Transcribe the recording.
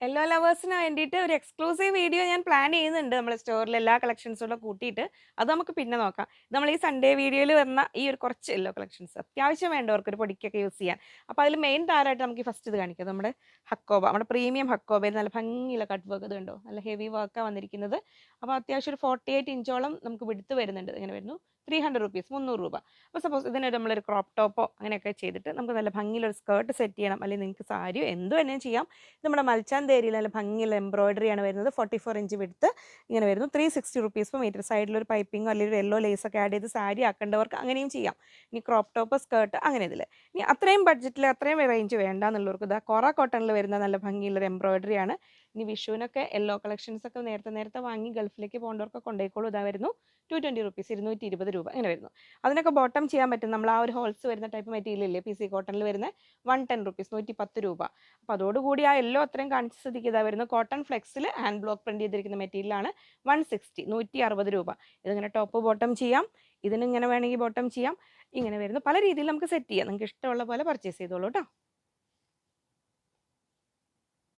Yellow ലവേഴ്സിന് വേണ്ടിയിട്ട് ഒരു exclusive video ഞാൻ പ്ലാൻ ചെയ്യുന്നുണ്ട് നമ്മുടെ സ്റ്റോറിൽ എല്ലാ കളക്ഷൻസൂടെ കൂട്ടിയിട്ട്. അത് നമുക്ക് പിന്നെ നോക്കാം. നമ്മൾ ഈ സൺഡേ വീഡിയോയിൽ വന്ന ഈ ഒരു കുറച്ച് യെല്ലോ കളക്ഷൻസ് അത്യാവശ്യം വേണ്ടവർക്ക് ഒരു പൊടിക്കൊക്കെ യൂസ് ചെയ്യാൻ. അപ്പോൾ അതിൽ മെയിൻ താരമായിട്ട് നമുക്ക് ഫസ്റ്റ് ഇത് കാണിക്കാം. നമ്മുടെ ഹക്കോബ, നമ്മുടെ പ്രീമിയം ഹക്കോബയിൽ നല്ല ഭംഗിയുള്ള കട്ട് വർക്ക് ഇത് കണ്ടോ, നല്ല ഹെവി വർക്കാണ് വന്നിരിക്കുന്നത്. അപ്പോൾ അത്യാവശ്യം ഒരു 48 ഇഞ്ചോളം നമുക്ക് വിടുത്ത് വരുന്നുണ്ട്. ഇങ്ങനെ വരുന്നു 300 റുപ്പീസ്, 300 രൂപ. അപ്പോൾ സപ്പോസ് ഇതിനൊരു നമ്മളൊരു ക്രോപ്പ് ടോപ്പോ അങ്ങനെയൊക്കെ ചെയ്തിട്ട് നമുക്ക് നല്ല ഭംഗിയിലൊരു സ്കേർട്ട് സെറ്റ് ചെയ്യണം, അല്ലെങ്കിൽ നിങ്ങൾക്ക് സാരിയോ എന്ത് വേണമെങ്കിലും ചെയ്യാം. നമ്മുടെ മൽച്ചാന്തേരിയിൽ നല്ല ഭംഗിയുള്ള എംബ്രോയിഡറിയാണ് വരുന്നത്. 44 ഇഞ്ച് വിടുത്ത് ഇങ്ങനെ വരുന്നു. 360 റുപ്പീസ് പെർ മീറ്റർ. സൈഡിലൊരു പൈപ്പിങ്ങോ അല്ലെങ്കിൽ ഒരു യെല്ലോ ലേസൊക്കെ ആഡ് ചെയ്ത് സാരി ആക്കേണ്ടവർക്ക് അങ്ങനെയും ചെയ്യാം. ഇനി ക്രോപ്പ് ടോപ്പ്, സ്കേർട്ട് അങ്ങനെ ഇതിൽ. ഇനി അത്രയും ബഡ്ജറ്റിൽ അത്രയും റേഞ്ച് വേണ്ട എന്നുള്ളവർക്ക് ഇതാ കൊറ കോട്ടണിൽ വരുന്ന നല്ല ഭംഗിയുള്ളൊരു എംബ്രോയിഡറിയാണ്. ഇനി വിഷുവിനൊക്കെ യെല്ലോ കളക്ഷൻസ് ഒക്കെ നേരത്തെ വാങ്ങി ഗൾഫിലേക്ക് പോകേണ്ടവർക്ക് കൊണ്ടേക്കോളൂ. ഇതാ വരുന്നു 220 റുപ്പീസ്, 220 രൂപ ഇങ്ങനെ വരുന്നു. അതിനൊക്കെ ബോട്ടം ചെയ്യാൻ പറ്റും. നമ്മൾ ആ ഒരു ഹോൾസ് വരുന്ന ടൈപ്പ് മെറ്റീരിയൽ ഇല്ലേ, PC കോട്ടണിൽ വരുന്ന 110 റുപ്പീസ്, 110 രൂപ. അപ്പോൾ അതോടുകൂടി ആ യെല്ലോ അത്രയും കാണിച്ച സ്ഥിതിക്ക് ഇതാ വരുന്നു കോട്ടൺ ഫ്ലെക്സിൽ ഹാൻഡ് ബ്ലോക്ക് പ്രിന്റ് ചെയ്തിരിക്കുന്ന മെറ്റീരിയലാണ്. 160, 160 രൂപ. ഇതിങ്ങനെ ടോപ്പ് ബോട്ടം ചെയ്യാം, ഇതിനിങ്ങനെ വേണമെങ്കിൽ ബോട്ടം ചെയ്യാം. ഇങ്ങനെ വരുന്നു. പല രീതിയിൽ നമുക്ക് സെറ്റ് ചെയ്യാം. നിങ്ങൾക്ക് ഇഷ്ടമുള്ള പോലെ പർച്ചേസ് ചെയ്തോളൂ കേട്ടോ.